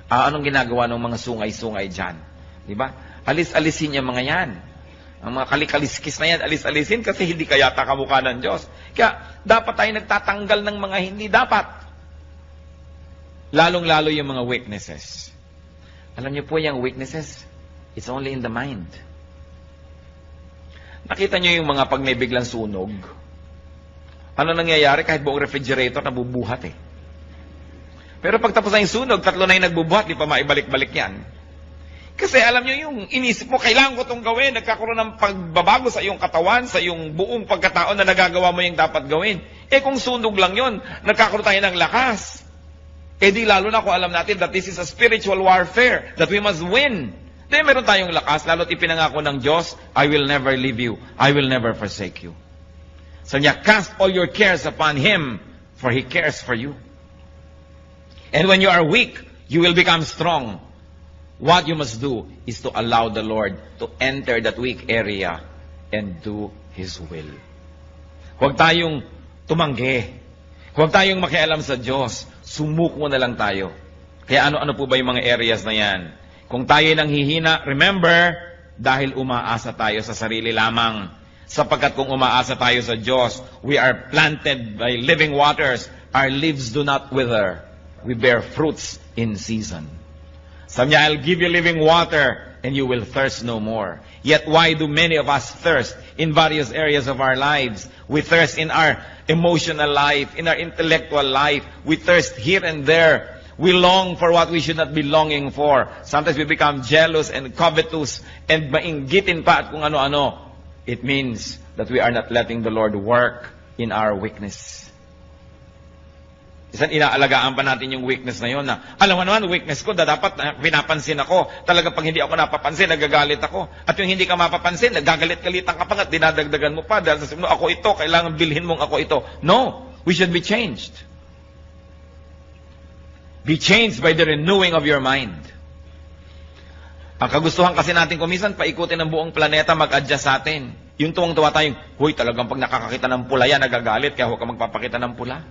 Anong ginagawa ng mga sungay-sungay dyan? Diba? Alis-alisin niya mga yan. Ang mga kalikaliskis na yan, alis-alisin kasi hindi kaya kamukha ng Diyos. Kaya dapat tayo nagtatanggal ng mga hindi dapat. Lalong-lalo yung mga weaknesses. Alam niyo po yung weaknesses, it's only in the mind. Nakita niyo yung mga pag may biglang sunog? Ano nangyayari kahit buong refrigerator nabubuhat eh. Pero pag tapos na yung sunog, 3 na yung nagbubuhat, di pa maibalik-balik yan. Kasi alam nyo yung inisip mo, kailangan ko itong gawin, nagkakaroon ng pagbabago sa iyong katawan, sa iyong buong pagkataon na nagagawa mo yung dapat gawin. Kung sunog lang yun, nagkakaroon tayo ng lakas. Di lalo na kung alam natin that this is a spiritual warfare, that we must win. Meron tayong lakas, lalo't ipinangako ng Diyos, I will never leave you, I will never forsake you. So niya, cast all your cares upon Him, for He cares for you. And when you are weak, you will become strong. What you must do is to allow the Lord to enter that weak area and do His will. Huwag tayong tumanggi. Huwag tayong makialam sa Diyos. Sumuko na lang tayo. Kaya ano-ano po ba yung mga areas na yan? Kung tayo nanghihina, remember, dahil umaasa tayo sa sarili lamang. Sapagkat kung umaasa tayo sa Diyos, we are planted by living waters. Our leaves do not wither. We bear fruits in season. Sabi niya, I'll give you living water and you will thirst no more. Yet why do many of us thirst in various areas of our lives? We thirst in our emotional life, in our intellectual life. We thirst here and there. We long for what we should not be longing for. Sometimes we become jealous and covetous and mainggitin pa at kung ano-ano. It means that we are not letting the Lord work in our weakness. Isang inaalagaan pa natin yung weakness na yun na, alam mo naman, weakness ko, dapat pinapansin ako. Talaga pag hindi ako napapansin, nagagalit ako. At yung hindi ka mapapansin, nagagalit-galitan ka pa at dinadagdagan mo pa dahil sasabihin mo, ako ito, kailangan bilhin mong ako ito. No, we should be changed. Be changed by the renewing of your mind. Ang kagustuhan kasi natin kumisan, paikutin ang buong planeta, mag-adjust sa atin. Yung tuwang-tuwa tayong, huy, talagang pag nakakakita ng pula yan, nagagalit, kaya huwag ka magpapakita ng pula.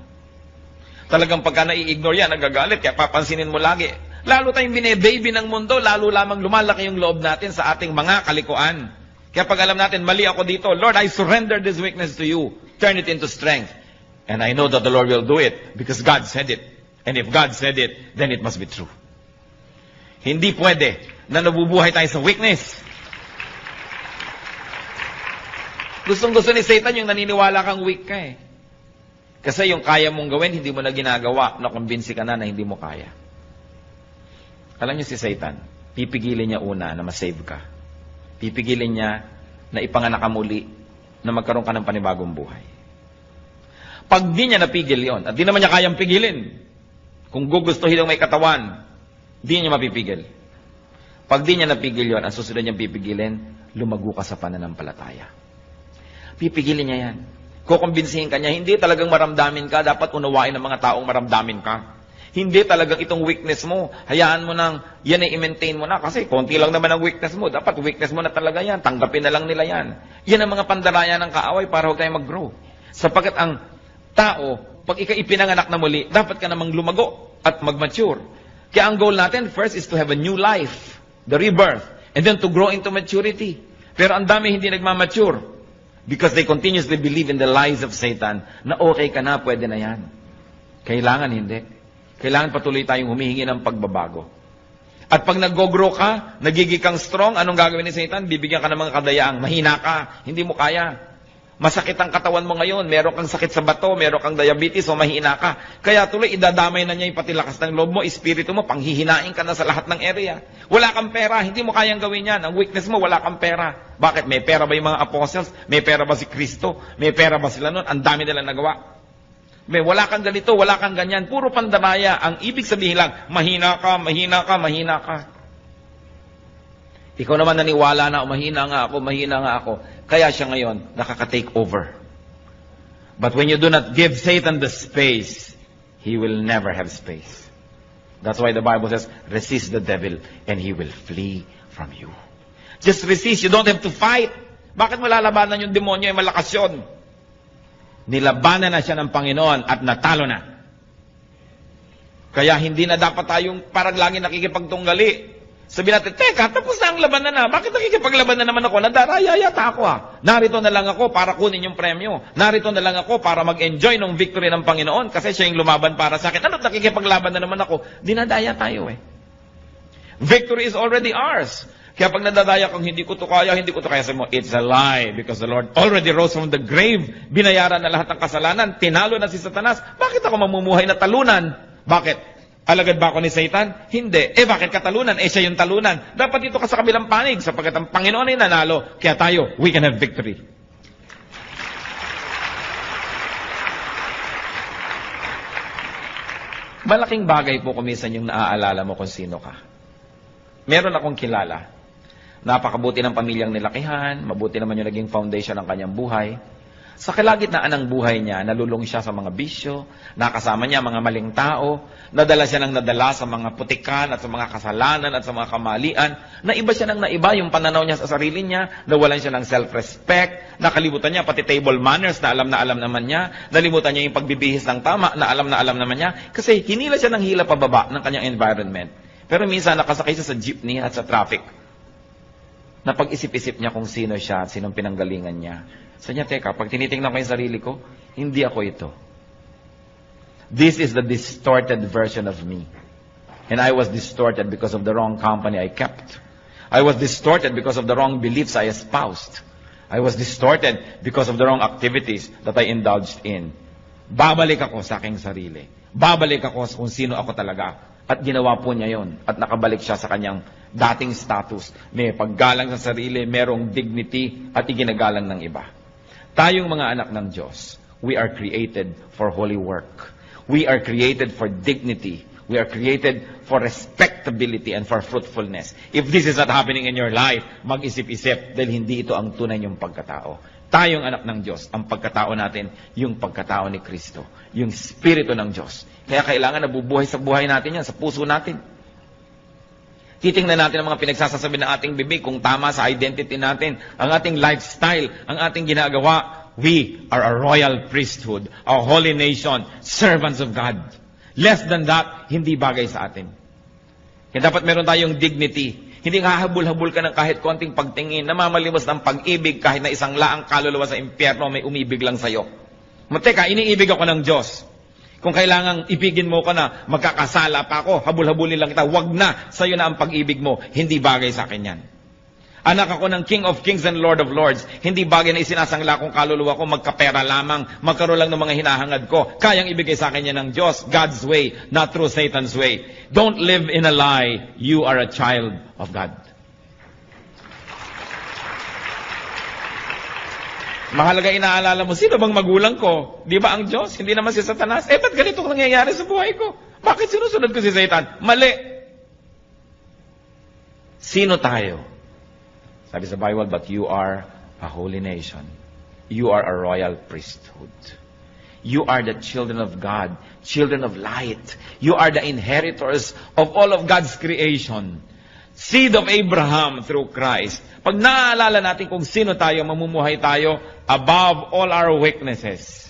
Talagang pagka nai-ignore yan, nagagalit, kaya papansinin mo lagi. Lalo tayong bine-baby ng mundo, lalo lamang lumalaki yung loob natin sa ating mga kalikuan. Kaya pag alam natin, mali ako dito, Lord, I surrender this weakness to you. Turn it into strength. And I know that the Lord will do it because God said it. And if God said it, then it must be true. Hindi pwede na nabubuhay tayo sa weakness. Gustong-gusto ni Satan yung naniniwala kang weak ka eh. Kasi yung kaya mong gawin, hindi mo na ginagawa, nakumbinsi ka na hindi mo kaya. Alam niyo si Satan, pipigilin niya una na masave ka. Pipigilin niya na ipanganak ka muli, na magkaroon ka ng panibagong buhay. Pag di niya napigil yon, at di naman niya kayang pigilin, kung gugustuhin ng may katawan, di niya mapipigil. Pag di niya napigil yon, ang susunod niyang pipigilin, lumago ka sa pananampalataya. Pipigilin niya yan. Kukumbinsihin ka niya, hindi talagang maramdamin ka, dapat unawain ng mga taong maramdamin ka. Hindi talagang itong weakness mo, hayaan mo nang, yan ay i-maintain mo na, kasi konti lang naman ang weakness mo, dapat weakness mo na talaga yan, tanggapin na lang nila yan. Yan ang mga pandaraya ng kaaway para huwag tayo mag-grow. Sapagkat ang tao, pag ikaw ipinanganak na muli, dapat ka namang lumago at mag-mature. Kaya ang goal natin, first is to have a new life, the rebirth, and then to grow into maturity. Pero ang dami hindi nagmamature. Because they continuously believe in the lies of Satan na okay ka na, pwede na yan. Kailangan hindi. Kailangan patuloy tayong humihingi ng pagbabago. At pag nag-grow ka, nagiging kang strong, anong gagawin ni Satan? Bibigyan ka ng mga kadayaang, mahina ka, hindi mo kaya. Masakit ang katawan mo ngayon, meron kang sakit sa bato, meron kang diabetes o mahina ka. Kaya tuloy, idadamay na niya yung pati lakas ng loob mo, espiritu mo, panghihinain ka na sa lahat ng area. Wala kang pera, hindi mo kayang gawin yan. Ang weakness mo, wala kang pera. Bakit? May pera ba yung mga apostles? May pera ba si Kristo? May pera ba sila nun? Ang dami nila nagawa. May wala kang ganito, wala kang ganyan. Puro pandamaya. Ang ibig sabihin lang, mahina ka, mahina ka, mahina ka. Ikaw naman naniwala na, mahina nga ako. Kaya siya ngayon, nakaka-take over. But when you do not give Satan the space, he will never have space. That's why the Bible says, resist the devil and he will flee from you. Just resist. You don't have to fight. Bakit mo lalabanan yung demonyo? Malakas yun. Nilabanan na siya ng Panginoon at natalo na. Kaya hindi na dapat tayong parang lagi nakikipagtunggali. Sabi natin, teka, tapos na ang labanan na. Bakit nakikipaglaban na naman ako? Nadaraya yata ako Narito na lang ako para kunin yung premyo. Narito na lang ako para mag-enjoy ng victory ng Panginoon kasi siya yung lumaban para sa akin. Ano't nakikipaglaban na naman ako? Dinadaya tayo eh. Victory is already ours. Kaya pag nadadaya kang hindi ko to kaya, sabi mo, it's a lie because the Lord already rose from the grave. Binayaran na lahat ng kasalanan. Tinalo na si Satanas. Bakit ako mamumuhay na talunan? Bakit? Alagad ba ako ni Satan? Hindi. Bakit katalunan? Siya yung talunan. Dapat dito ka sa kabilang panig sapagkat ang Panginoon ay nanalo. Kaya tayo, we can have victory. Malaking bagay po kumisan yung naaalala mo kung sino ka. Meron akong kilala. Napakabuti ng pamilyang nilakihan, mabuti naman yung naging foundation ng kanyang buhay. Sa kalagitnaan ng buhay niya, nalulong siya sa mga bisyo, nakasama niya mga maling tao, nadala siya ng nadala sa mga putikan at sa mga kasalanan at sa mga kamalian, naiba siya ng naiba yung pananaw niya sa sarili niya, nawalan siya ng self-respect, nakalimutan niya pati table manners na alam naman niya, nalimutan niya yung pagbibihis ng tama na alam naman niya, kasi hinila siya ng hila pababa ng kanyang environment. Pero minsan nakasakay siya sa jeepney at sa traffic. Napag-isip-isip niya kung sino siya at sinong pinanggalingan niya. Sabi niya, teka, pag tinitingnan ko yung sarili ko, hindi ako ito. This is the distorted version of me. And I was distorted because of the wrong company I kept. I was distorted because of the wrong beliefs I espoused. I was distorted because of the wrong activities that I indulged in. Babalik ako sa aking sarili. Babalik ako sa kung sino ako talaga. At ginawa po niya yon. At nakabalik siya sa kanyang dating status. May paggalang sa sarili, merong dignity, at iginagalang ng iba. Tayong mga anak ng Diyos, we are created for holy work. We are created for dignity. We are created for respectability and for fruitfulness. If this is not happening in your life, mag-isip-isip dahil hindi ito ang tunay niyong pagkatao. Tayong anak ng Diyos, ang pagkatao natin, yung pagkatao ni Kristo, yung Espiritu ng Diyos. Kaya kailangan nabubuhay sa buhay natin yan, sa puso natin. Titingnan natin ang mga pinagsasasabi ng ating bibig kung tama sa identity natin, ang ating lifestyle, ang ating ginagawa. We are a royal priesthood, a holy nation, servants of God. Less than that, hindi bagay sa atin. Kaya dapat meron tayong dignity. Hindi hahabol-habol ka ng kahit konting pagtingin, namamalimos ng pag-ibig kahit na isang laang kaluluwa sa impyerno may umibig lang sa'yo. Teka, iniibig ako ng Diyos. Kung kailangang ibigin mo ka na, magkakasala pa ako, habol-habulin lang kita, wag na, sa'yo na ang pag-ibig mo. Hindi bagay sa akin yan. Anak ako ng King of Kings and Lord of Lords. Hindi bagay na isinasangla kong kaluluwa ko, magkapera lamang, magkaroon lang ng mga hinahangad ko. Kayang ibigay sa akin yan ng Diyos, God's way, not through Satan's way. Don't live in a lie. You are a child of God. Mahalaga inaalala mo, sino bang magulang ko? Di ba ang Diyos? Hindi naman si Satanas. Ba't ganito ang nangyayari sa buhay ko? Bakit sinusunod ko si Satan? Mali. Sino tayo? Sabi sa Bible, but you are a holy nation. You are a royal priesthood. You are the children of God, children of light. You are the inheritors of all of God's creation. Seed of Abraham through Christ. Pag naaalala natin kung sino tayo, mamumuhay tayo above all our weaknesses.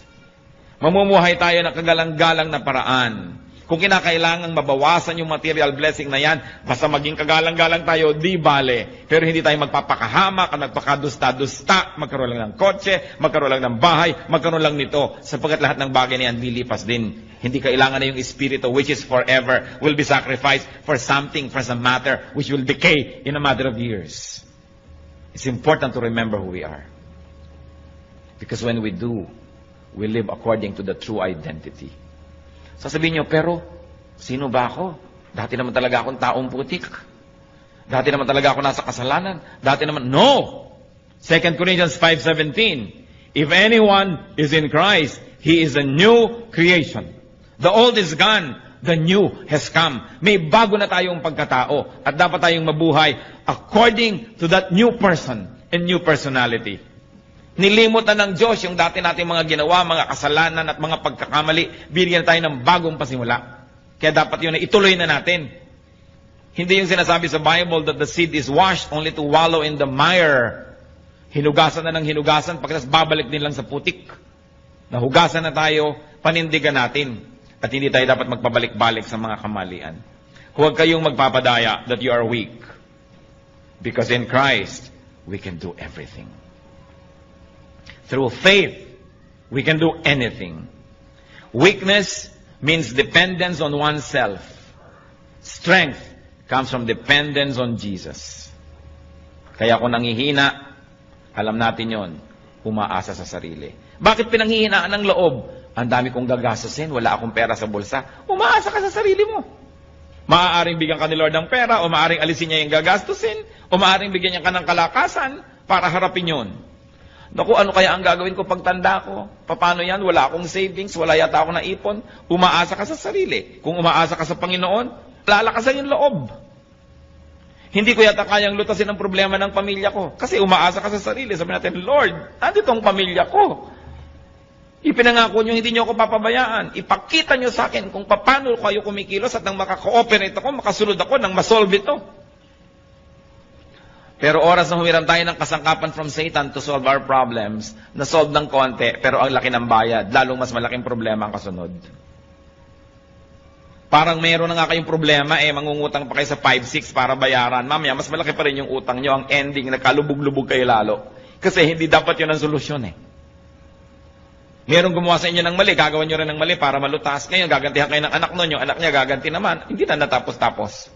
Mamumuhay tayo na kagalang-galang na paraan. Kung kinakailangang mabawasan yung material blessing na yan, basta maging kagalang-galang tayo, di bale. Pero hindi tayo magpapakahamak, magpakadusta-dusta, magkaroon lang ng kotse, magkaroon lang ng bahay, magkaroon lang nito. Sapagkat lahat ng bagay na yan, lilipas din. Hindi kailangan na yung espiritu, which is forever, will be sacrificed for something, for some matter, which will decay in a matter of years. It's important to remember who we are. Because when we do, we live according to the true identity. Sasabihin nyo, pero sino ba ako? Dati naman talaga akong taong putik. Dati naman talaga ako nasa kasalanan. Dati naman, no! 2 Corinthians 5:17. If anyone is in Christ, he is a new creation. The old is gone, the new has come. May bago na tayong pagkatao at dapat tayong mabuhay according to that new person and new personality. Nilimutan ng Diyos yung dati nating mga ginawa, mga kasalanan at mga pagkakamali. Bigyan tayo ng bagong pasimula. Kaya dapat yun na ituloy na natin. Hindi yung sinasabi sa Bible that the seed is washed only to wallow in the mire. Hinugasan na ng hinugasan, pagkatapos babalik din lang sa putik. Nahugasan na tayo, panindigan natin. At hindi tayo dapat magpabalik-balik sa mga kamalian. Huwag kayong magpapadaya that you are weak. Because in Christ, we can do everything. Through faith, we can do anything. Weakness means dependence on oneself. Strength comes from dependence on Jesus. Kaya kung nangihina, alam natin yon, umaasa sa sarili. Bakit pinanghihinaan ng loob? Ang dami kong gagastusin, wala akong pera sa bulsa. Umaasa ka sa sarili mo. Maaaring bigyan ka ni Lord ng pera, o maaaring alisin niya yung gagastusin, o maaaring bigyan niya ka ng kalakasan para harapin yon. Naku, ano kaya ang gagawin ko pagtanda ko? Paano yan? Wala akong savings, wala yata akong naipon. Umaasa ka sa sarili. Kung umaasa ka sa Panginoon, lalakasan yung loob. Hindi ko yata kayang lutasin ang problema ng pamilya ko. Kasi umaasa ka sa sarili. Sabi natin, Lord, nandito ang pamilya ko. Ipinangako nyo, hindi nyo ako papabayaan. Ipakita nyo sa akin kung paano kayo kumikilos at nang makaka-cooperate ako, makasunod ako, nang masolve ito. Pero oras na humiram tayo ng kasangkapan from Satan to solve our problems, na-solve ng konti, pero ang laki ng bayad, lalong mas malaking problema ang kasunod. Parang meron na nga kayong problema, mangungutang pa kayo sa 5-6 para bayaran. Mamaya, mas malaki pa rin yung utang nyo, ang ending, nagkalubog-lubog kayo lalo. Kasi hindi dapat yun ang solusyon Merong gumawa sa inyo ng mali, gagawin nyo rin ng mali para malutas. Ngayon, gagantihan kayo ng anak nun, yung anak niya gaganti naman. Hindi na natapos-tapos.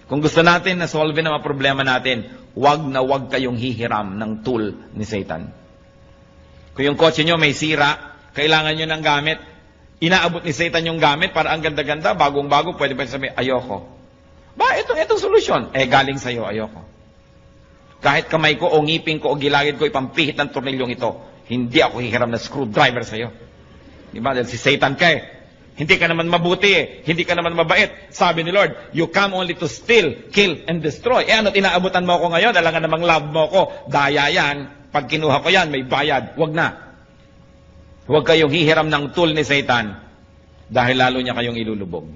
Kung gusto natin na solve ang mga problema natin, wag na wag kayong hihiram ng tool ni Satan. Kung yung kotse nyo may sira, kailangan nyo ng gamit, inaabot ni Satan yung gamit para ang ganda-ganda, bagong-bago, pwede ba sabihin, ayoko. Ba, itong solusyon. Galing sa'yo, ayoko. Kahit kamay ko o ngipin ko o gilagid ko, ipampihit ng tornilyong ito, hindi ako hihiram na screwdriver sa'yo. Diba? Dahil si Satan ka eh. Hindi ka naman mabuti eh. Hindi ka naman mabait. Sabi ni Lord, you come only to steal, kill, and destroy. Ano't inaabutan mo ako ngayon? Alangan namang love mo ako. Daya yan. Pag kinuha ko yan, may bayad. Huwag na. Huwag kayong hihiram ng tool ni Satan dahil lalo niya kayong ilulubog.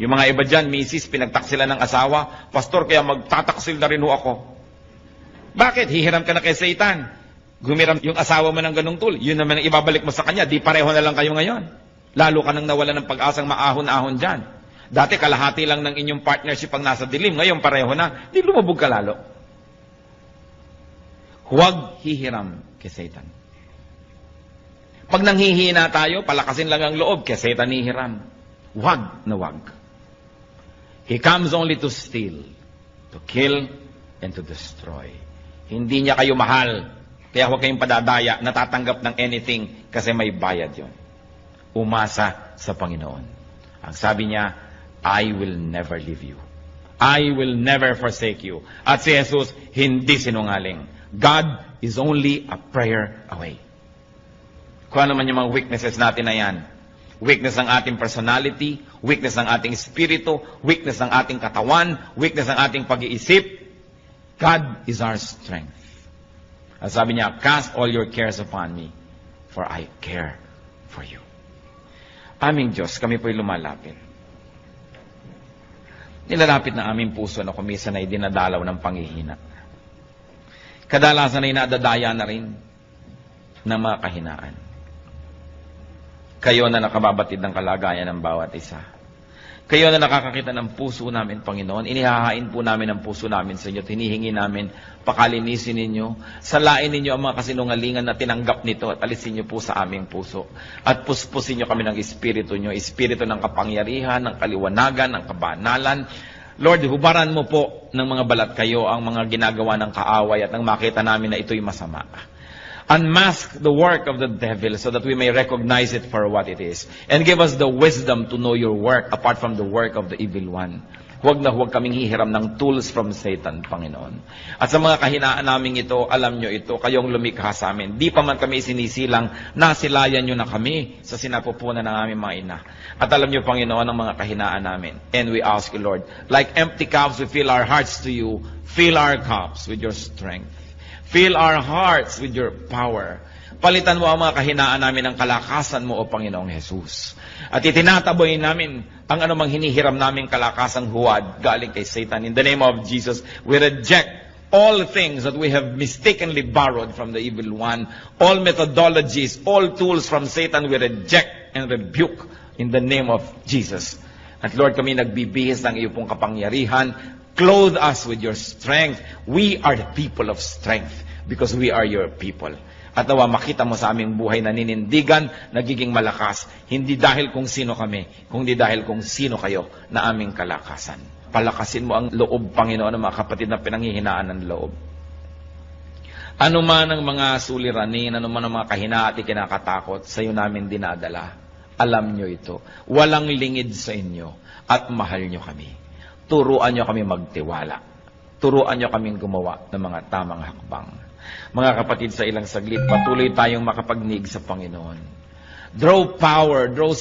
Yung mga iba dyan, misis, pinagtaksila ng asawa, pastor, kaya magtataksil na rin ho ako. Bakit? Hihiram ka na kay Satan. Gumiram yung asawa mo ng ganung tool. Yun naman ang ibabalik mo sa kanya. Di pareho na lang kayo ngayon. Lalo ka nang nawala ng pag-asang maahon-ahon dyan. Dati kalahati lang ng inyong partnership ang nasa dilim. Ngayon pareho na. Di lumubog ka lalo. Huwag hihiram kay Satan. Pag nanghihina tayo, palakasin lang ang loob kay Satan hihiram. Huwag na huwag. He comes only to steal, to kill, and to destroy. Hindi niya kayo mahal. Kaya huwag kayong padadaya, natatanggap ng anything kasi may bayad yon. Umasa sa Panginoon. Ang sabi niya, I will never leave you. I will never forsake you. At si Jesus, hindi sinungaling. God is only a prayer away. Kung ano man yung mga weaknesses natin na yan, weakness ng ating personality, weakness ng ating espiritu, weakness ng ating katawan, weakness ng ating pag-iisip, God is our strength. At sabi niya, cast all your cares upon me, for I care for you. Aming Diyos, kami po'y lumalapit. Nilalapit na aming puso na kumisan ay dinadalaw ng panghihina. Kadalasan ay nadadaya na rin ng mga kahinaan. Kayo na nakababatid ng kalagayan ng bawat isa. Kayo na nakakakita ng puso namin, Panginoon. Inihahain po namin ang puso namin sa inyo. Hinihingi namin, pakalinisin ninyo. Salain ninyo ang mga kasinungalingan na tinanggap nito at alisin niyo po sa aming puso. At puspusin niyo kami ng espiritu niyo. Espiritu ng kapangyarihan, ng kaliwanagan, ng kabanalan. Lord, hubaran mo po ng mga balat kayo ang mga ginagawa ng kaaway at nang makita namin na ito'y masama. Unmask the work of the devil so that we may recognize it for what it is. And give us the wisdom to know your work apart from the work of the evil one. Huwag na huwag kaming hihiram ng tools from Satan, Panginoon. At sa mga kahinaan namin ito, alam nyo ito, kayong lumikha sa amin. Di pa man kami sinisilang, nasilayan nyo na kami sa sinapupunan ng aming mga ina. At alam nyo, Panginoon, ang mga kahinaan namin. And we ask you, Lord, like empty cups, we fill our hearts to you. Fill our cups with your strength. Fill our hearts with your power. Palitan mo ang mga kahinaan namin ng kalakasan mo, O Panginoong Jesus. At itinataboy namin ang anumang hinihiram naming kalakasang huwad galing kay Satan. In the name of Jesus, we reject all things that we have mistakenly borrowed from the evil one. All methodologies, all tools from Satan, we reject and rebuke in the name of Jesus. At Lord, kami nagbibihis ng iyo pong kapangyarihan. Clothe us with your strength. We are the people of strength because we are your people. At nawa makita mo sa aming buhay na ninindigan, nagiging malakas, hindi dahil kung sino kami, kundi dahil kung sino kayo na aming kalakasan. Palakasin mo ang loob, Panginoon, ng mga kapatid na pinanghihinaan ng loob. Ano man ang mga suliranin, ano man ang mga kahinaan at kinakatakot, sa iyo namin dinadala. Alam nyo ito. Walang lingid sa inyo at mahal nyo kami. Turuan nyo kami magtiwala. Turuan nyo kaming gumawa ng mga tamang hakbang. Mga kapatid, sa ilang saglit, patuloy tayong makapagnig sa Panginoon. Draw power, draw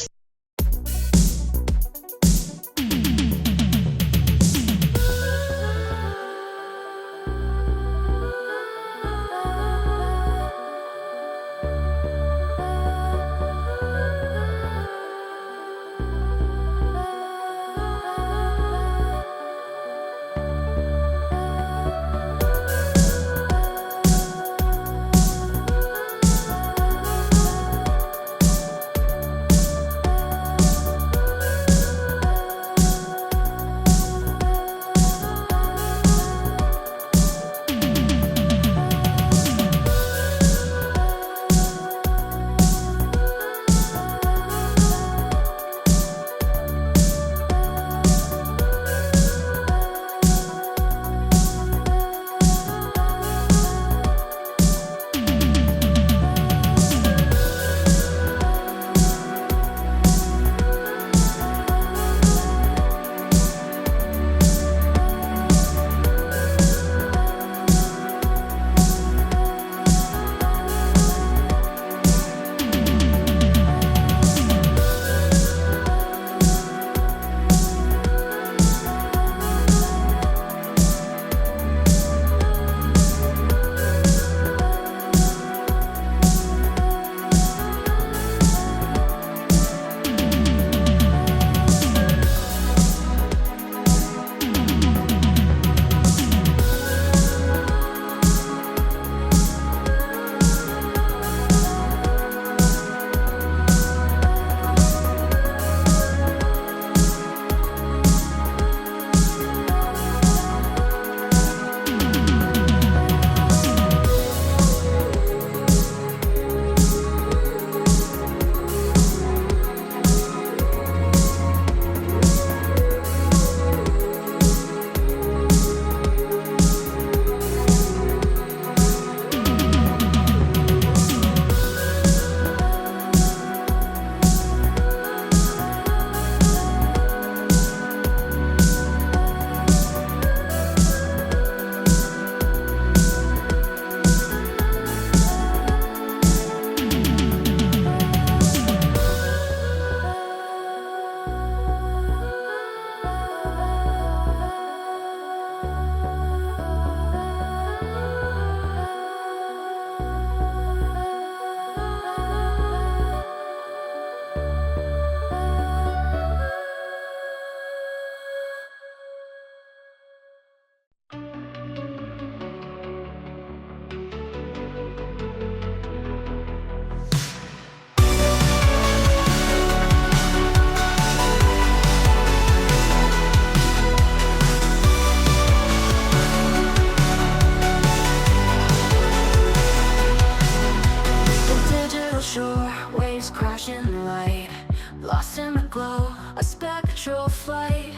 lost in the glow, a spectral flight.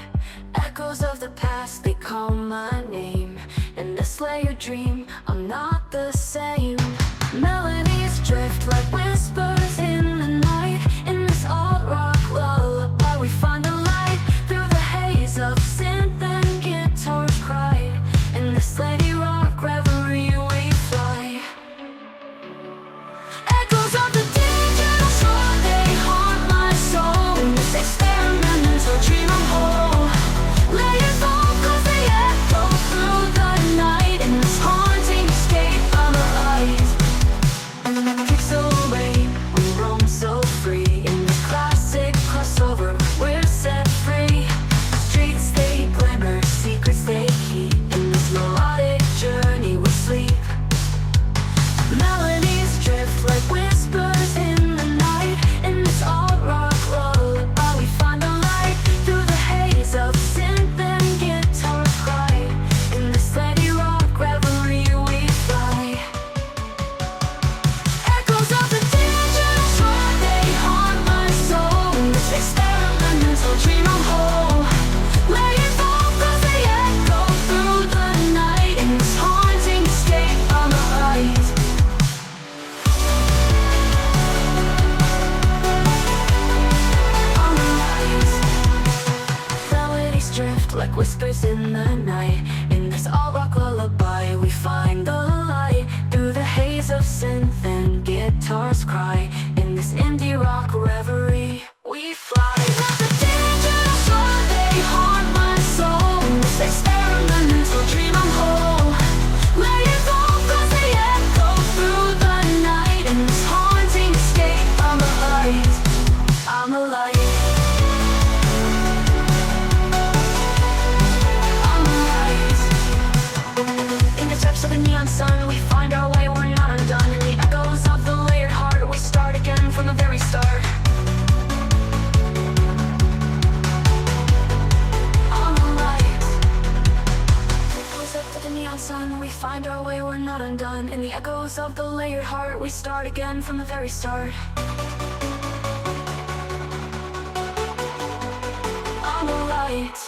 Echoes of the past, they call my name. In this layered dream, I'm not the same. Melodies drift like whispers in the night. In this alt-rock lullaby, we find the light. Through the haze of synth and guitars cry. In this lady rock reverie we fly. Echoes of the digital shore, they haunt my soul. In this experimental dream I'm whole. Layers fall 'cause they echo through the night. In this haunting escape of our eyes. Pixel rain, we roam so free. In this classic crossover, we're set free. Streets they glimmer, secrets they keep. In this melodic journey we sleep. Melodies drift like whispers in the night. In this alt-rock lullaby, we find the light. Through the haze of synth and guitars cry. In this lady rock reverie we fly. Echoes of the digital shore, they haunt my soul. In this experimental dream I'm whole. Layers fall 'cause they echo through the night. In this haunting escape of our eyes. On our eyes. Melodies drift like whispers in the night. In this alt-rock lullaby, we find the light. Through the haze of synth and guitars cry. In this indie rock reverie, we fly. Let the digital shore, they haunt my soul. In this experimental dream I'm whole. Layers fall 'cause they echo through the night. In this haunting escape of our eyes, I'm a light. I'm a light. In the depths of the neon sun, we find our way, we're not undone. In the echoes of the layered heart, we start again from the very start. I'm a light. Echoes up to the neon sun, we find our way, we're not undone. In the echoes of the layered heart, we start again from the very start. I'm a light.